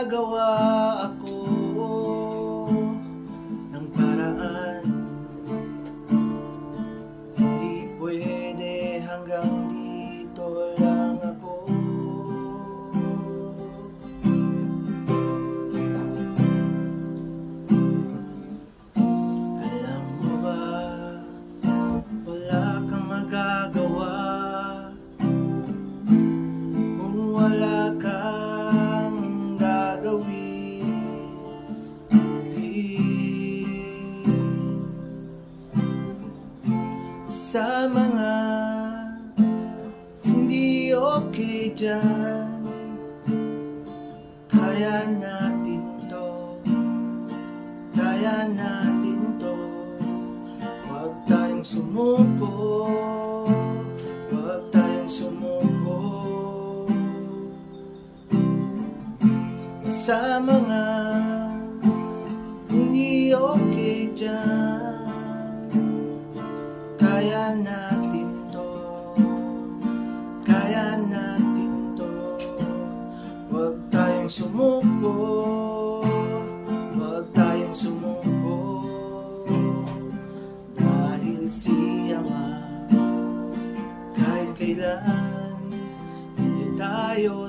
gagawa ako ng paraan. Hindi pwede hanggang dito lang ako. Alam mo ba, wala kang magagawa kung wala kang gagawin. Sa mga hindi okay dyan, kaya natin to, kaya natin to. Huwag tayong sumuko, huwag tayong sumuko. Sa mga hindi okay dyan, kaya natin to, kaya natin to. Huwag tayong sumuko, huwag tayong sumuko. Dahil siya nga, kahit kailan, hindi tayo